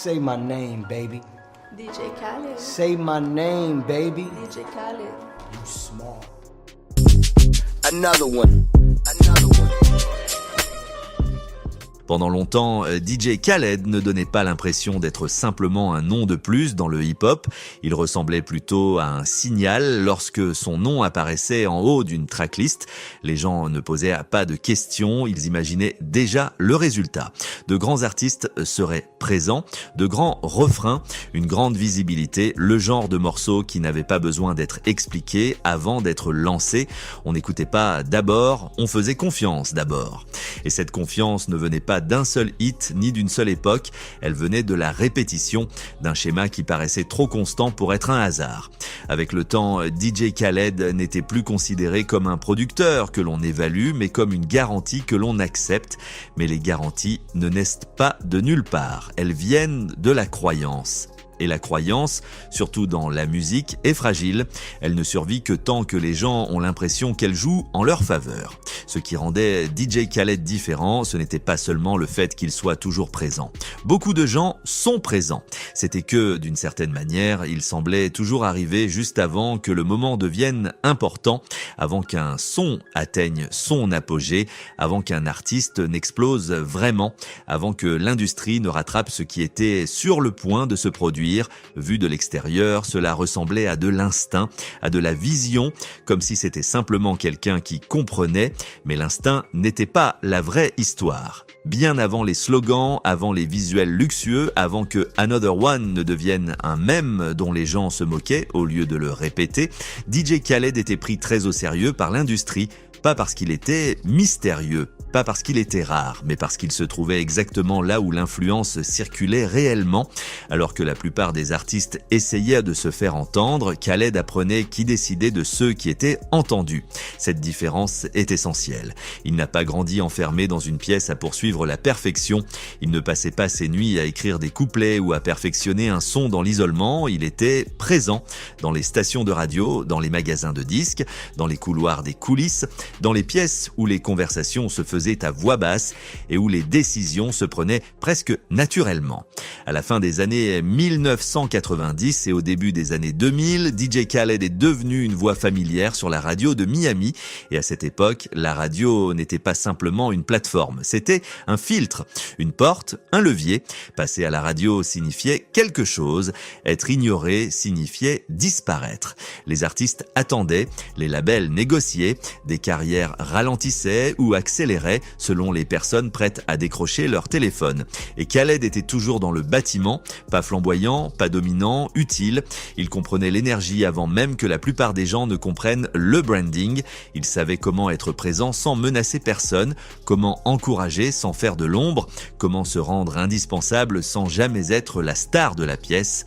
Say my name, baby. DJ Khaled. Say my name, baby. DJ Khaled. You smart. Another one. Another one. Pendant longtemps, DJ Khaled ne donnait pas l'impression d'être simplement un nom de plus dans le hip-hop. Il ressemblait plutôt à un signal. Lorsque son nom apparaissait en haut d'une tracklist, les gens ne posaient pas de questions, ils imaginaient déjà le résultat. De grands artistes seraient présents, de grands refrains, une grande visibilité, le genre de morceau qui n'avait pas besoin d'être expliqué avant d'être lancé. On n'écoutait pas d'abord, on faisait confiance d'abord. Et cette confiance ne venait pas d'un seul hit ni d'une seule époque, elle venait de la répétition d'un schéma qui paraissait trop constant pour être un hasard. Avec le temps, DJ Khaled n'était plus considéré comme un producteur que l'on évalue, mais comme une garantie que l'on accepte. Mais les garanties ne naissent pas de nulle part, elles viennent de la croyance. Et la croyance, surtout dans la musique, est fragile. Elle ne survit que tant que les gens ont l'impression qu'elle joue en leur faveur. Ce qui rendait DJ Khaled différent, ce n'était pas seulement le fait qu'il soit toujours présent. Beaucoup de gens sont présents. C'était que, d'une certaine manière, il semblait toujours arriver juste avant que le moment devienne important, avant qu'un son atteigne son apogée, avant qu'un artiste n'explose vraiment, avant que l'industrie ne rattrape ce qui était sur le point de se produire. Vu de l'extérieur, cela ressemblait à de l'instinct, à de la vision, comme si c'était simplement quelqu'un qui comprenait, mais l'instinct n'était pas la vraie histoire. Bien avant les slogans, avant les visuels luxueux, avant que Another One ne devienne un mème dont les gens se moquaient au lieu de le répéter, DJ Khaled était pris très au sérieux par l'industrie, pas parce qu'il était mystérieux, pas parce qu'il était rare, mais parce qu'il se trouvait exactement là où l'influence circulait réellement. Alors que la plupart des artistes essayaient de se faire entendre, Khaled apprenait qui décidait de ceux qui étaient entendus. Cette différence est essentielle. Il n'a pas grandi enfermé dans une pièce à poursuivre la perfection. Il ne passait pas ses nuits à écrire des couplets ou à perfectionner un son dans l'isolement. Il était présent dans les stations de radio, dans les magasins de disques, dans les couloirs des coulisses, dans les pièces où les conversations se faisaient à voix basse et où les décisions se prenaient presque naturellement. À la fin des années 1990 et au début des années 2000, DJ Khaled est devenu une voix familière sur la radio de Miami et à cette époque, la radio n'était pas simplement une plateforme, c'était un filtre, une porte, un levier. Passer à la radio signifiait quelque chose, être ignoré signifiait disparaître. Les artistes attendaient, les labels négociaient, des carrières ralentissaient ou accéléraient selon les personnes prêtes à décrocher leur téléphone. Et Khaled était toujours dans le bâtiment, pas flamboyant, pas dominant, utile. Il comprenait l'énergie avant même que la plupart des gens ne comprennent le branding. Il savait comment être présent sans menacer personne, comment encourager sans faire de l'ombre, comment se rendre indispensable sans jamais être la star de la pièce.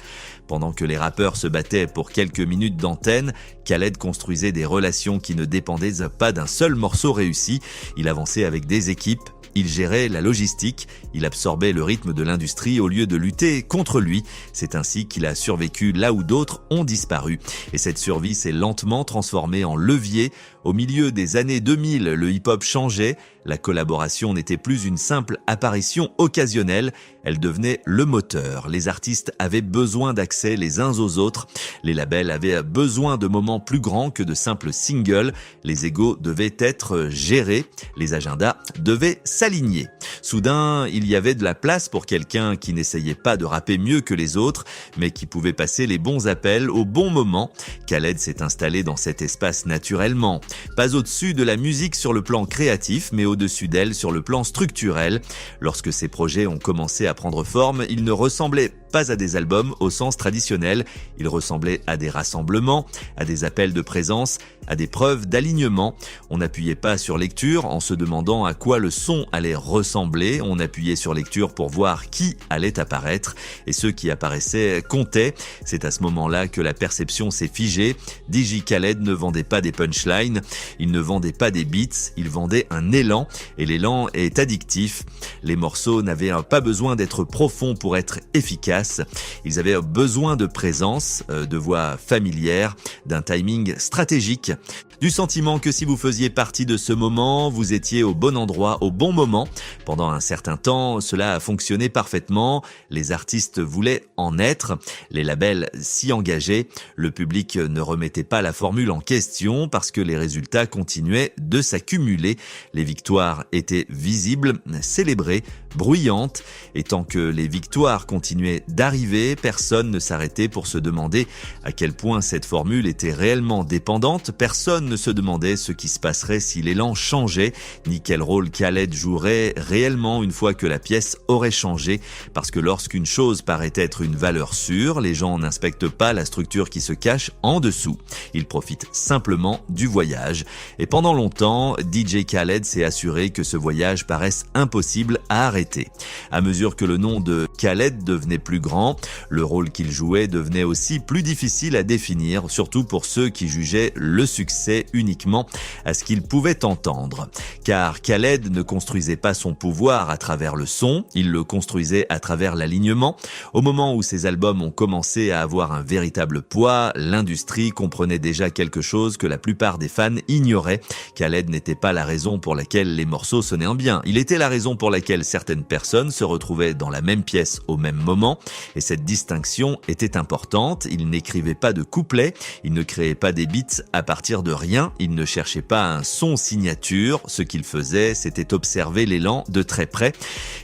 Pendant que les rappeurs se battaient pour quelques minutes d'antenne, Khaled construisait des relations qui ne dépendaient pas d'un seul morceau réussi. Il avançait avec des équipes, il gérait la logistique, il absorbait le rythme de l'industrie au lieu de lutter contre lui. C'est ainsi qu'il a survécu là où d'autres ont disparu. Et cette survie s'est lentement transformée en levier. Au milieu des années 2000, le hip-hop changeait. La collaboration n'était plus une simple apparition occasionnelle, elle devenait le moteur. Les artistes avaient besoin d'accès les uns aux autres. Les labels avaient besoin de moments plus grands que de simples singles. Les égos devaient être gérés. Les agendas devaient s'aligner. Soudain, il y avait de la place pour quelqu'un qui n'essayait pas de rapper mieux que les autres, mais qui pouvait passer les bons appels au bon moment. Khaled s'est installé dans cet espace naturellement. Pas au-dessus de la musique sur le plan créatif, mais au-dessus d'elle sur le plan structurel. Lorsque ces projets ont commencé à prendre forme, ils ne ressemblaient pas à des albums au sens traditionnel. Ils ressemblaient à des rassemblements, à des appels de présence, à des preuves d'alignement. On n'appuyait pas sur lecture en se demandant à quoi le son allait ressembler. On appuyait sur lecture pour voir qui allait apparaître. Et ceux qui apparaissaient comptaient. C'est à ce moment-là que la perception s'est figée. DJ Khaled ne vendait pas des punchlines, il ne vendait pas des beats, il vendait un élan. Et l'élan est addictif. Les morceaux n'avaient pas besoin d'être profonds pour être efficaces. efficace. Ils avaient besoin de présence, de voix familière, d'un timing stratégique, du sentiment que si vous faisiez partie de ce moment, vous étiez au bon endroit, au bon moment. Pendant un certain temps, cela a fonctionné parfaitement. Les artistes voulaient en être, les labels s'y engageaient. Le public ne remettait pas la formule en question parce que les résultats continuaient de s'accumuler. Les victoires étaient visibles, célébrées, bruyantes. Et tant que les victoires continuaient d'arriver, personne ne s'arrêtait pour se demander à quel point cette formule était réellement dépendante. Personne ne se demandait ce qui se passerait si l'élan changeait, ni quel rôle Khaled jouerait réellement une fois que la pièce aurait changé. Parce que lorsqu'une chose paraît être une valeur sûre, les gens n'inspectent pas la structure qui se cache en dessous. Ils profitent simplement du voyage. Et pendant longtemps, DJ Khaled s'est assuré que ce voyage paraisse impossible à arrêter. À mesure que le nom de Khaled devenait plus grand, le rôle qu'il jouait devenait aussi plus difficile à définir, surtout pour ceux qui jugeaient le succès uniquement à ce qu'il pouvait entendre. Car Khaled ne construisait pas son pouvoir à travers le son, il le construisait à travers l'alignement. Au moment où ses albums ont commencé à avoir un véritable poids, l'industrie comprenait déjà quelque chose que la plupart des fans ignoraient. Khaled n'était pas la raison pour laquelle les morceaux sonnaient bien. Il était la raison pour laquelle certaines personnes se retrouvaient dans la même pièce au même moment. Et cette distinction était importante. Il n'écrivait pas de couplets, il ne créait pas des beats à partir de rien, il ne cherchait pas un son signature. Ce qu'il faisait, c'était observer l'élan de très près.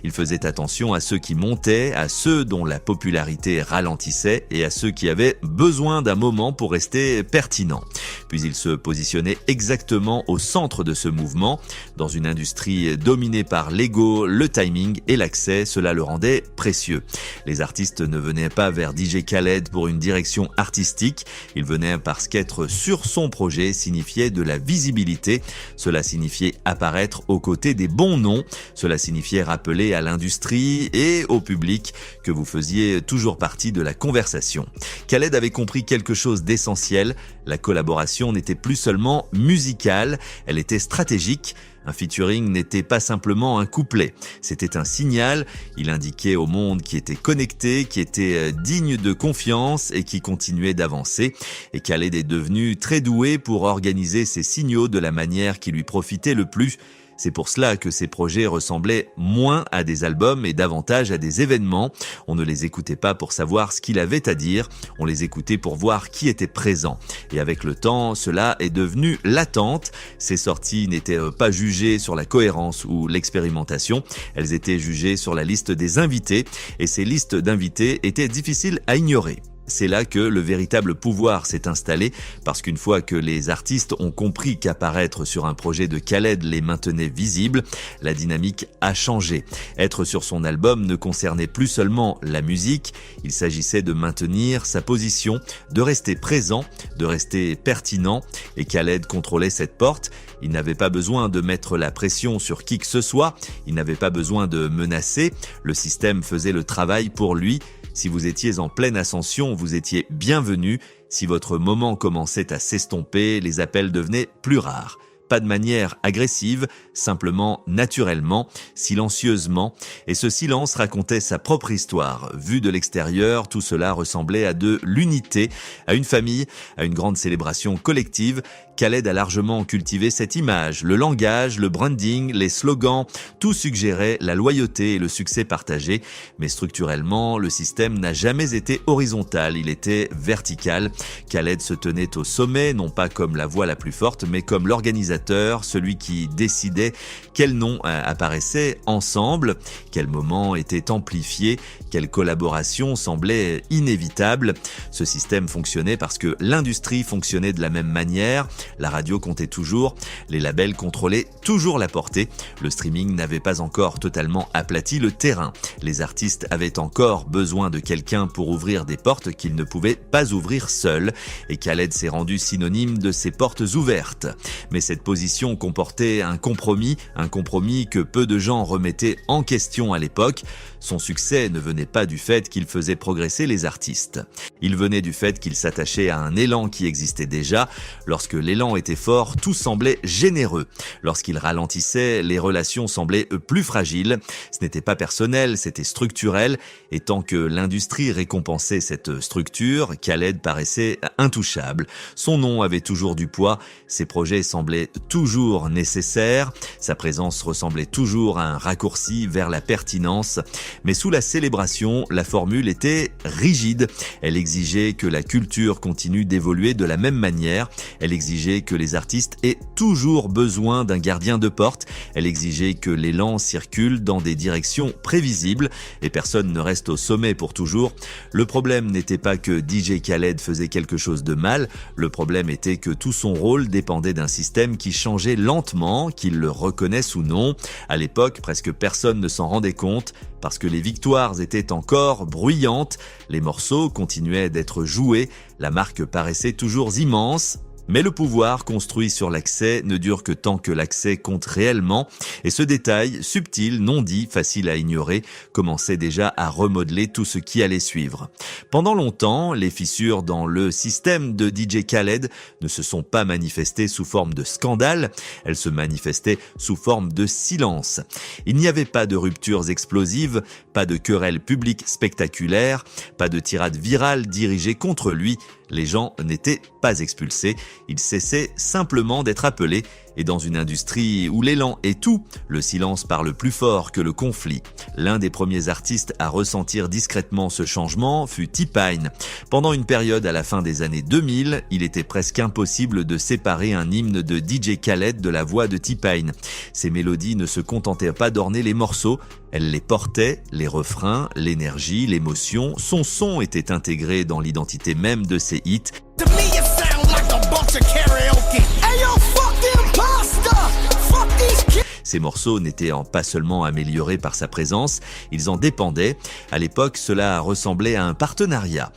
Il faisait attention à ceux qui montaient, à ceux dont la popularité ralentissait et à ceux qui avaient besoin d'un moment pour rester pertinents. Puis il se positionnait exactement au centre de ce mouvement. Dans une industrie dominée par l'ego, le timing et l'accès, cela le rendait précieux. Les artistes ne venaient pas vers DJ Khaled pour une direction artistique, ils venaient parce qu'être sur son projet signifiait de la visibilité, cela signifiait apparaître aux côtés des bons noms, cela signifiait rappeler à l'industrie et au public que vous faisiez toujours partie de la conversation. Khaled avait compris quelque chose d'essentiel, la collaboration n'était plus seulement musicale, elle était stratégique. Un featuring n'était pas simplement un couplet, c'était un signal, il indiquait au monde qui était connecté, qui était digne de confiance et qui continuait d'avancer. Et Khaled est devenu très doué pour organiser ses signaux de la manière qui lui profitait le plus. C'est pour cela que ces projets ressemblaient moins à des albums et davantage à des événements. On ne les écoutait pas pour savoir ce qu'il avait à dire, on les écoutait pour voir qui était présent. Et avec le temps, cela est devenu l'attente. Ces sorties n'étaient pas jugées sur la cohérence ou l'expérimentation, elles étaient jugées sur la liste des invités, et ces listes d'invités étaient difficiles à ignorer. C'est là que le véritable pouvoir s'est installé, parce qu'une fois que les artistes ont compris qu'apparaître sur un projet de Khaled les maintenait visibles, la dynamique a changé. Être sur son album ne concernait plus seulement la musique, il s'agissait de maintenir sa position, de rester présent, de rester pertinent, et Khaled contrôlait cette porte. Il n'avait pas besoin de mettre la pression sur qui que ce soit, il n'avait pas besoin de menacer, le système faisait le travail pour lui. Si vous étiez en pleine ascension, vous étiez bienvenu. Si votre moment commençait à s'estomper, les appels devenaient plus rares. Pas de manière agressive, simplement naturellement, silencieusement. Et ce silence racontait sa propre histoire. Vu de l'extérieur, tout cela ressemblait à de l'unité, à une famille, à une grande célébration collective. Khaled a largement cultivé cette image. Le langage, le branding, les slogans, tout suggérait la loyauté et le succès partagé. Mais structurellement, le système n'a jamais été horizontal, il était vertical. Khaled se tenait au sommet, non pas comme la voix la plus forte, mais comme l'organisateur, celui qui décidait quel nom apparaissait ensemble, quel moment était amplifié, quelle collaboration semblait inévitable. Ce système fonctionnait parce que l'industrie fonctionnait de la même manière. La radio comptait toujours, les labels contrôlaient toujours la portée, le streaming n'avait pas encore totalement aplati le terrain. Les artistes avaient encore besoin de quelqu'un pour ouvrir des portes qu'ils ne pouvaient pas ouvrir seuls, et Khaled s'est rendu synonyme de ces portes ouvertes. Mais cette position comportait un compromis que peu de gens remettaient en question à l'époque. Son succès ne venait pas du fait qu'il faisait progresser les artistes. Il venait du fait qu'il s'attachait à un élan qui existait déjà. Lorsque l'élan était fort, tout semblait généreux. Lorsqu'il ralentissait, les relations semblaient plus fragiles. Ce n'était pas personnel, c'était structurel. Et tant que l'industrie récompensait cette structure, Khaled paraissait intouchable. Son nom avait toujours du poids, ses projets semblaient toujours nécessaires, sa présence ressemblait toujours à un raccourci vers la pertinence. Mais sous la célébration, la formule était rigide. Elle exigeait que la culture continue d'évoluer de la même manière. Elle exigeait que les artistes aient toujours besoin d'un gardien de porte. Elle exigeait que l'élan circule dans des directions prévisibles et personne ne reste au sommet pour toujours. Le problème n'était pas que DJ Khaled faisait quelque chose de mal. Le problème était que tout son rôle dépendait d'un système qui changeait lentement, qu'il le reconnaisse ou non. À l'époque, presque personne ne s'en rendait compte. Parce que les victoires étaient encore bruyantes, les morceaux continuaient d'être joués, la marque paraissait toujours immense. Mais le pouvoir construit sur l'accès ne dure que tant que l'accès compte réellement, et ce détail, subtil, non dit, facile à ignorer, commençait déjà à remodeler tout ce qui allait suivre. Pendant longtemps, les fissures dans le système de DJ Khaled ne se sont pas manifestées sous forme de scandale, elles se manifestaient sous forme de silence. Il n'y avait pas de ruptures explosives, pas de querelles publiques spectaculaires, pas de tirades virales dirigées contre lui. Les gens n'étaient pas expulsés, ils cessaient simplement d'être appelés. Et dans une industrie où l'élan est tout, le silence parle plus fort que le conflit. L'un des premiers artistes à ressentir discrètement ce changement fut T-Pain. Pendant une période à la fin des années 2000, il était presque impossible de séparer un hymne de DJ Khaled de la voix de T-Pain. Ses mélodies ne se contentaient pas d'orner les morceaux, elles les portaient, les refrains, l'énergie, l'émotion, son son était intégré dans l'identité même de ses hits. To me, it sound like a bunch of karaoke. Hey yo, fuck the imposter! Fuck these kids! Ces morceaux n'étaient pas seulement améliorés par sa présence, ils en dépendaient. À l'époque, cela ressemblait à un partenariat.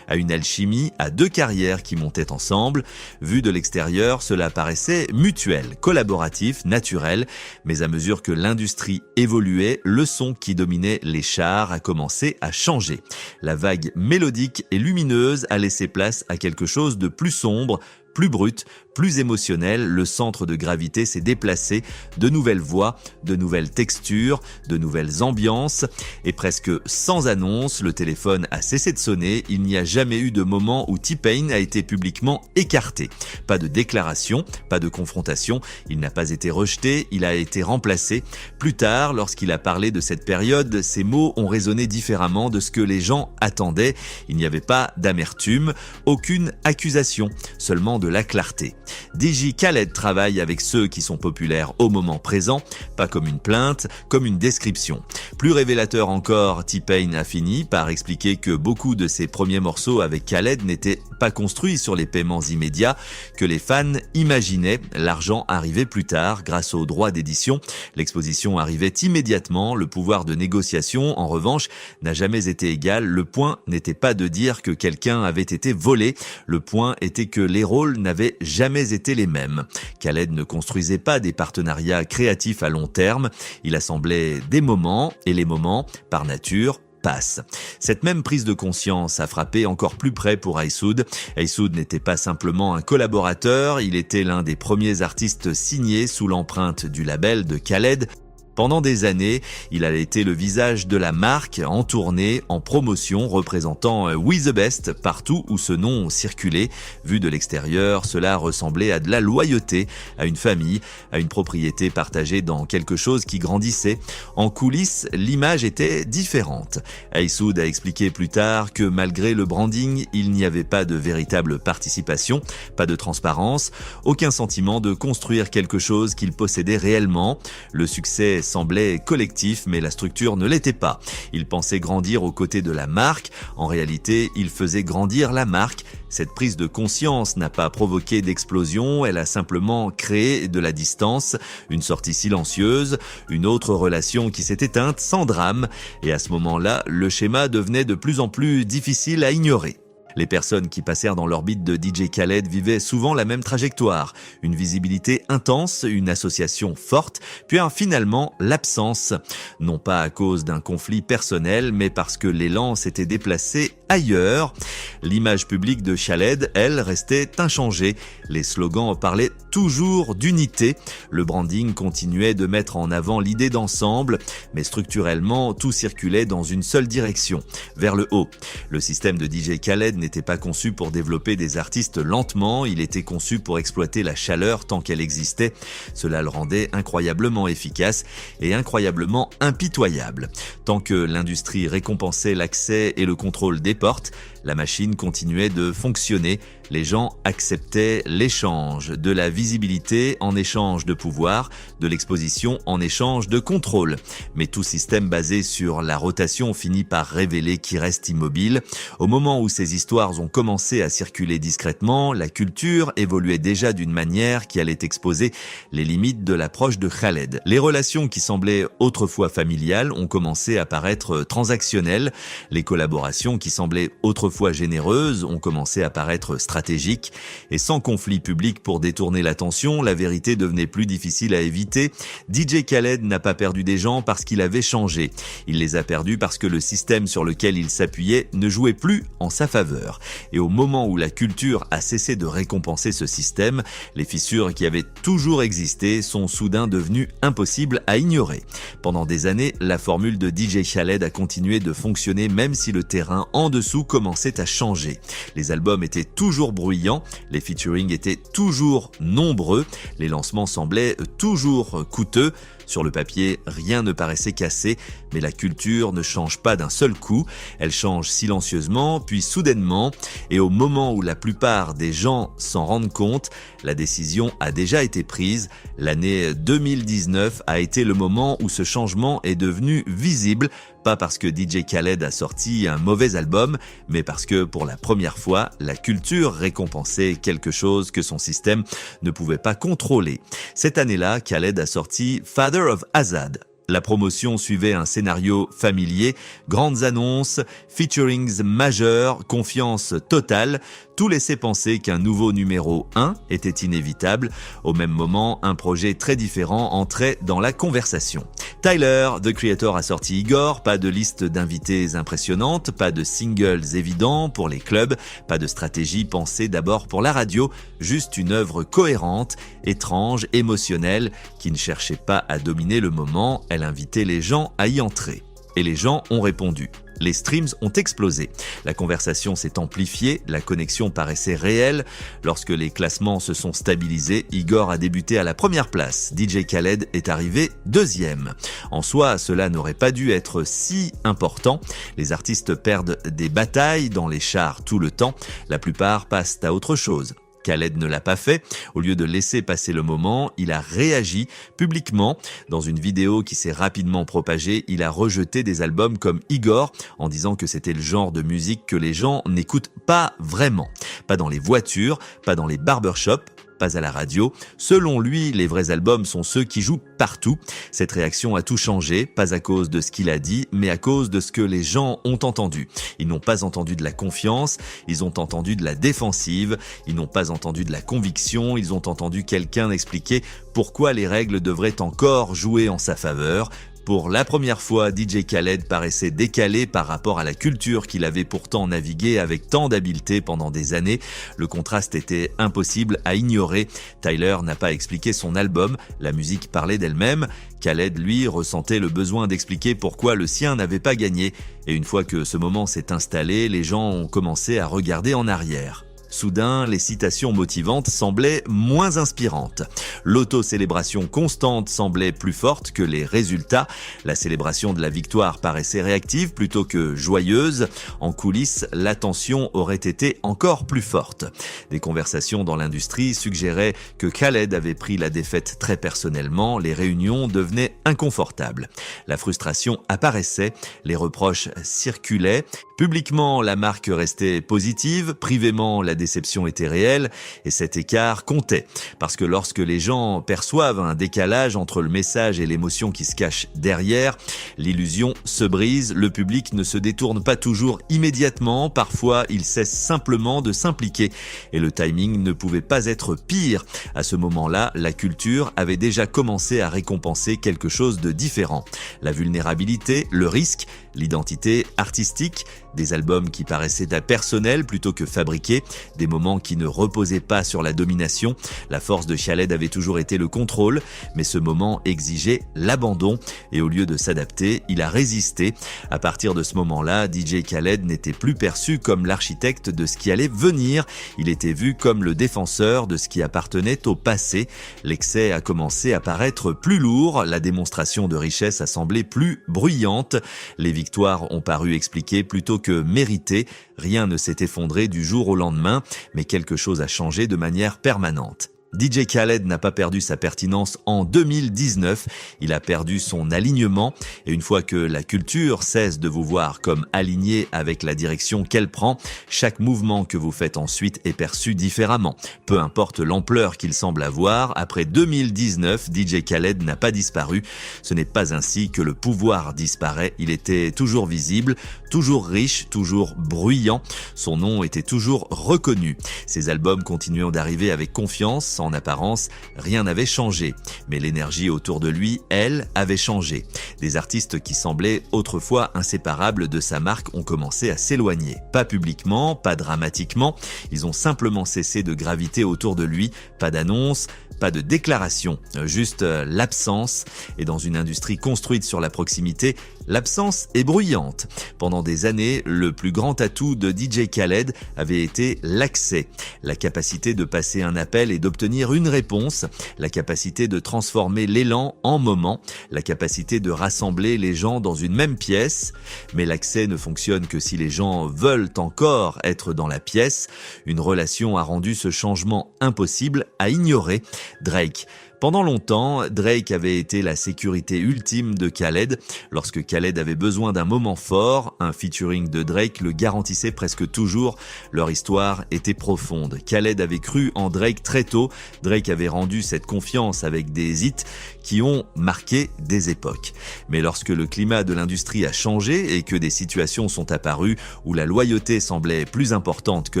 À une alchimie, à deux carrières qui montaient ensemble. Vu de l'extérieur, cela paraissait mutuel, collaboratif, naturel, mais à mesure que l'industrie évoluait, le son qui dominait les charts a commencé à changer. La vague mélodique et lumineuse a laissé place à quelque chose de plus sombre, plus brut, plus émotionnel, le centre de gravité s'est déplacé, de nouvelles voix, de nouvelles textures, de nouvelles ambiances, et presque sans annonce, le téléphone a cessé de sonner, il n'y a jamais eu de moment où T-Pain a été publiquement écarté. Pas de déclaration, pas de confrontation, il n'a pas été rejeté, il a été remplacé. Plus tard, lorsqu'il a parlé de cette période, ses mots ont résonné différemment de ce que les gens attendaient. Il n'y avait pas d'amertume, aucune accusation, seulement de la clarté. DJ Khaled travaille avec ceux qui sont populaires au moment présent, pas comme une plainte, comme une description. Plus révélateur encore, T-Pain a fini par expliquer que beaucoup de ses premiers morceaux avec Khaled n'étaient pas construits sur les paiements immédiats que les fans imaginaient. L'argent arrivait plus tard grâce aux droits d'édition. L'exposition arrivait immédiatement. Le pouvoir de négociation, en revanche, n'a jamais été égal. Le point n'était pas de dire que quelqu'un avait été volé. Le point était que les rôles n'avaient jamais été les mêmes. Khaled ne construisait pas des partenariats créatifs à long terme. Il assemblait des moments et les moments, par nature, passent. Cette même prise de conscience a frappé encore plus près pour Ice Hood. Ice Hood n'était pas simplement un collaborateur, il était l'un des premiers artistes signés sous l'empreinte du label de Khaled. Pendant des années, il a été le visage de la marque, en tournée, en promotion, représentant We The Best partout où ce nom circulait. Vu de l'extérieur, cela ressemblait à de la loyauté, à une famille, à une propriété partagée dans quelque chose qui grandissait. En coulisses, l'image était différente. Ice Hood a expliqué plus tard que malgré le branding, il n'y avait pas de véritable participation, pas de transparence, aucun sentiment de construire quelque chose qu'il possédait réellement. Le succès semblait collectif, mais la structure ne l'était pas. Il pensait grandir aux côtés de la marque. En réalité, il faisait grandir la marque. Cette prise de conscience n'a pas provoqué d'explosion, elle a simplement créé de la distance, une sortie silencieuse, une autre relation qui s'est éteinte sans drame. Et à ce moment-là, le schéma devenait de plus en plus difficile à ignorer. Les personnes qui passèrent dans l'orbite de DJ Khaled vivaient souvent la même trajectoire. Une visibilité intense, une association forte, puis finalement l'absence. Non pas à cause d'un conflit personnel, mais parce que l'élan s'était déplacé ailleurs. L'image publique de Khaled, elle, restait inchangée. Les slogans parlaient toujours d'unité. Le branding continuait de mettre en avant l'idée d'ensemble, mais structurellement, tout circulait dans une seule direction, vers le haut. Le système de DJ Khaled n'était pas conçu pour développer des artistes lentement, il était conçu pour exploiter la chaleur tant qu'elle existait. Cela le rendait incroyablement efficace et incroyablement impitoyable. Tant que l'industrie récompensait l'accès et le contrôle des portes, la machine continuait de fonctionner. Les gens acceptaient l'échange, de la visibilité en échange de pouvoir, de l'exposition en échange de contrôle. Mais tout système basé sur la rotation finit par révéler qui reste immobile. Au moment où ces histoires ont commencé à circuler discrètement, la culture évoluait déjà d'une manière qui allait exposer les limites de l'approche de Khaled. Les relations qui semblaient autrefois familiales ont commencé à paraître transactionnelles. Les collaborations qui semblaient autrefois généreuses ont commencé à paraître stratégiques. Et sans conflit public pour détourner l'attention, la vérité devenait plus difficile à éviter. DJ Khaled n'a pas perdu des gens parce qu'il avait changé. Il les a perdus parce que le système sur lequel il s'appuyait ne jouait plus en sa faveur. Et au moment où la culture a cessé de récompenser ce système, les fissures qui avaient toujours existé sont soudain devenues impossibles à ignorer. Pendant des années, la formule de DJ Khaled a continué de fonctionner même si le terrain en dessous commençait à changer. Les albums étaient toujours bruyants, les featuring étaient toujours nombreux, les lancements semblaient toujours coûteux. Sur le papier, rien ne paraissait cassé, mais la culture ne change pas d'un seul coup, elle change silencieusement, puis soudainement, et au moment où la plupart des gens s'en rendent compte, la décision a déjà été prise. L'année 2019 a été le moment où ce changement est devenu visible, pas parce que DJ Khaled a sorti un mauvais album, mais parce que pour la première fois, la culture récompensait quelque chose que son système ne pouvait pas contrôler. Cette année-là, Khaled a sorti Father of Azad. La promotion suivait un scénario familier, grandes annonces, featurings majeurs, confiance totale. Tout laissait penser qu'un nouveau numéro 1 était inévitable. Au même moment, un projet très différent entrait dans la conversation. Tyler, The Creator, a sorti Igor, pas de liste d'invités impressionnante, pas de singles évidents pour les clubs, pas de stratégie pensée d'abord pour la radio, juste une œuvre cohérente, étrange, émotionnelle, qui ne cherchait pas à dominer le moment, elle invitait les gens à y entrer. Et les gens ont répondu. Les streams ont explosé. La conversation s'est amplifiée, la connexion paraissait réelle. Lorsque les classements se sont stabilisés, Igor a débuté à la première place. DJ Khaled est arrivé deuxième. En soi, cela n'aurait pas dû être si important. Les artistes perdent des batailles dans les chars tout le temps. La plupart passent à autre chose. Khaled ne l'a pas fait. Au lieu de laisser passer le moment, il a réagi publiquement. Dans une vidéo qui s'est rapidement propagée, il a rejeté des albums comme Igor en disant que c'était le genre de musique que les gens n'écoutent pas vraiment. Pas dans les voitures, pas dans les barbershops, pas à la radio. Selon lui, les vrais albums sont ceux qui jouent partout. Cette réaction a tout changé, pas à cause de ce qu'il a dit, mais à cause de ce que les gens ont entendu. Ils n'ont pas entendu de la confiance, ils ont entendu de la défensive, ils n'ont pas entendu de la conviction, ils ont entendu quelqu'un expliquer pourquoi les règles devraient encore jouer en sa faveur. Pour la première fois, DJ Khaled paraissait décalé par rapport à la culture qu'il avait pourtant navigué avec tant d'habileté pendant des années. Le contraste était impossible à ignorer. Tyler n'a pas expliqué son album, la musique parlait d'elle-même. Khaled, lui, ressentait le besoin d'expliquer pourquoi le sien n'avait pas gagné. Et une fois que ce moment s'est installé, les gens ont commencé à regarder en arrière. Soudain, les citations motivantes semblaient moins inspirantes. L'auto-célébration constante semblait plus forte que les résultats. La célébration de la victoire paraissait réactive plutôt que joyeuse. En coulisses, l'attention aurait été encore plus forte. Des conversations dans l'industrie suggéraient que Khaled avait pris la défaite très personnellement. Les réunions devenaient inconfortables. La frustration apparaissait, les reproches circulaient. Publiquement, la marque restait positive, privément, la déception était réelle et cet écart comptait. Parce que lorsque les gens perçoivent un décalage entre le message et l'émotion qui se cache derrière, l'illusion se brise, le public ne se détourne pas toujours immédiatement, parfois il cesse simplement de s'impliquer et le timing ne pouvait pas être pire. À ce moment-là, la culture avait déjà commencé à récompenser quelque chose de différent. La vulnérabilité, le risque, l'identité artistique, des albums qui paraissaient impersonnels plutôt que fabriqués, des moments qui ne reposaient pas sur la domination. La force de Khaled avait toujours été le contrôle, mais ce moment exigeait l'abandon et au lieu de s'adapter, il a résisté. À partir de ce moment-là, DJ Khaled n'était plus perçu comme l'architecte de ce qui allait venir, il était vu comme le défenseur de ce qui appartenait au passé. L'excès a commencé à paraître plus lourd, la démonstration de richesse a semblé plus bruyante, les victoires ont paru expliquées plutôt que méritées, rien ne s'est effondré du jour au lendemain, mais quelque chose a changé de manière permanente. DJ Khaled n'a pas perdu sa pertinence en 2019, il a perdu son alignement et une fois que la culture cesse de vous voir comme aligné avec la direction qu'elle prend, chaque mouvement que vous faites ensuite est perçu différemment. Peu importe l'ampleur qu'il semble avoir, après 2019, DJ Khaled n'a pas disparu. Ce n'est pas ainsi que le pouvoir disparaît, il était toujours visible, toujours riche, toujours bruyant, son nom était toujours reconnu. Ses albums continuaient d'arriver avec confiance. En apparence, rien n'avait changé, mais l'énergie autour de lui, elle, avait changé. Des artistes qui semblaient autrefois inséparables de sa marque ont commencé à s'éloigner. Pas publiquement, pas dramatiquement, ils ont simplement cessé de graviter autour de lui, pas d'annonce, pas de déclaration, juste l'absence. Et dans une industrie construite sur la proximité, l'absence est bruyante. Pendant des années, le plus grand atout de DJ Khaled avait été l'accès, la capacité de passer un appel et d'obtenir une réponse, la capacité de transformer l'élan en moment, la capacité de rassembler les gens dans une même pièce. Mais l'accès ne fonctionne que si les gens veulent encore être dans la pièce. Une relation a rendu ce changement impossible à ignorer. Drake. Pendant longtemps, Drake avait été la sécurité ultime de Khaled. Lorsque Khaled avait besoin d'un moment fort, un featuring de Drake le garantissait presque toujours. Leur histoire était profonde. Khaled avait cru en Drake très tôt. Drake avait rendu cette confiance avec des hits qui ont marqué des époques. Mais lorsque le climat de l'industrie a changé et que des situations sont apparues où la loyauté semblait plus importante que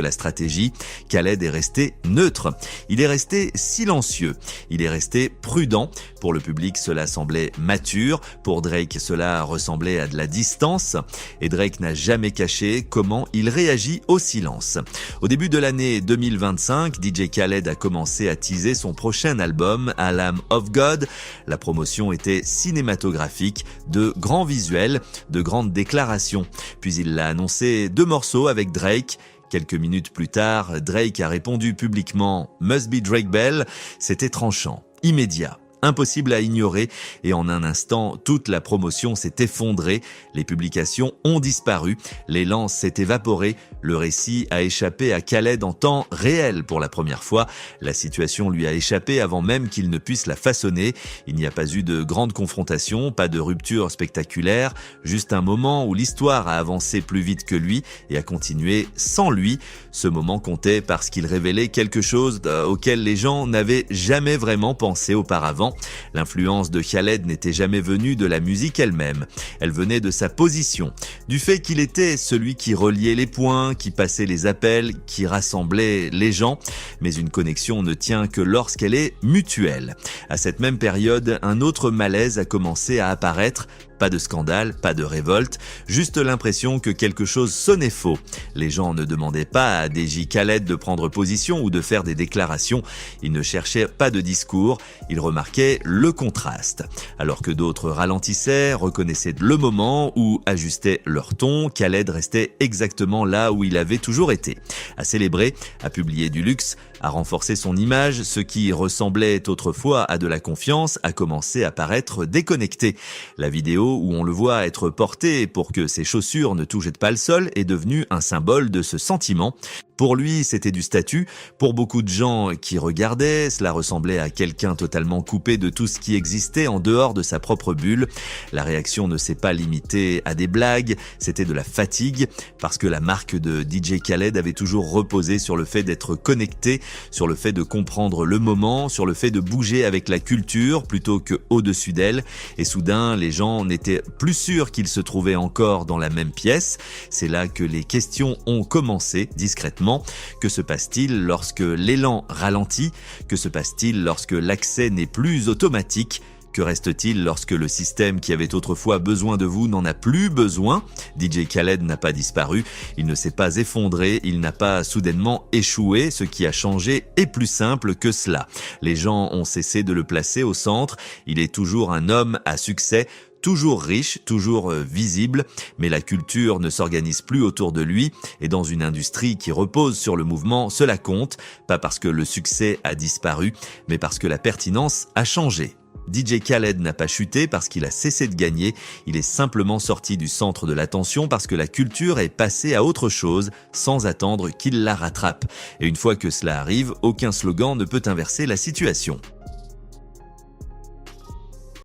la stratégie, Khaled est resté neutre. Il est resté silencieux. Il est resté prudent. Pour le public, cela semblait mature. Pour Drake, cela ressemblait à de la distance. Et Drake n'a jamais caché comment il réagit au silence. Au début de l'année 2025, DJ Khaled a commencé à teaser son prochain album, A Lamb of God. La promotion était cinématographique, de grands visuels, de grandes déclarations. Puis il l'a annoncé 2 morceaux avec Drake. Quelques minutes plus tard, Drake a répondu publiquement « Must be Drake Bell ». C'était tranchant, immédiat. Impossible à ignorer et en un instant, toute la promotion s'est effondrée, les publications ont disparu, l'élan s'est évaporé, le récit a échappé à Khaled en temps réel pour la première fois, la situation lui a échappé avant même qu'il ne puisse la façonner, il n'y a pas eu de grande confrontation, pas de rupture spectaculaire, juste un moment où l'histoire a avancé plus vite que lui et a continué sans lui. Ce moment comptait parce qu'il révélait quelque chose auquel les gens n'avaient jamais vraiment pensé auparavant. L'influence de Khaled n'était jamais venue de la musique elle-même. Elle venait de sa position, du fait qu'il était celui qui reliait les points, qui passait les appels, qui rassemblait les gens. Mais une connexion ne tient que lorsqu'elle est mutuelle. À cette même période, un autre malaise a commencé à apparaître. Pas de scandale, pas de révolte, juste l'impression que quelque chose sonnait faux. Les gens ne demandaient pas à DJ Khaled de prendre position ou de faire des déclarations. Ils ne cherchaient pas de discours, ils remarquaient le contraste. Alors que d'autres ralentissaient, reconnaissaient le moment ou ajustaient leur ton, Khaled restait exactement là où il avait toujours été. À célébrer, à publier du luxe, à renforcer son image, ce qui ressemblait autrefois à de la confiance a commencé à paraître déconnecté. La vidéo où on le voit être porté pour que ses chaussures ne touchent pas le sol est devenue un symbole de ce sentiment. Pour lui, c'était du statut. Pour beaucoup de gens qui regardaient, cela ressemblait à quelqu'un totalement coupé de tout ce qui existait en dehors de sa propre bulle. La réaction ne s'est pas limitée à des blagues, c'était de la fatigue, parce que la marque de DJ Khaled avait toujours reposé sur le fait d'être connecté, sur le fait de comprendre le moment, sur le fait de bouger avec la culture plutôt que au-dessus d'elle. Et soudain, les gens n'étaient plus sûrs qu'ils se trouvaient encore dans la même pièce. C'est là que les questions ont commencé discrètement. Que se passe-t-il lorsque l'élan ralentit? Que se passe-t-il lorsque l'accès n'est plus automatique? Que reste-t-il lorsque le système qui avait autrefois besoin de vous n'en a plus besoin? DJ Khaled n'a pas disparu, il ne s'est pas effondré, il n'a pas soudainement échoué. Ce qui a changé est plus simple que cela. Les gens ont cessé de le placer au centre, il est toujours un homme à succès, toujours riche, toujours visible, mais la culture ne s'organise plus autour de lui, et dans une industrie qui repose sur le mouvement, cela compte, pas parce que le succès a disparu, mais parce que la pertinence a changé. DJ Khaled n'a pas chuté parce qu'il a cessé de gagner, il est simplement sorti du centre de l'attention parce que la culture est passée à autre chose sans attendre qu'il la rattrape. Et une fois que cela arrive, aucun slogan ne peut inverser la situation.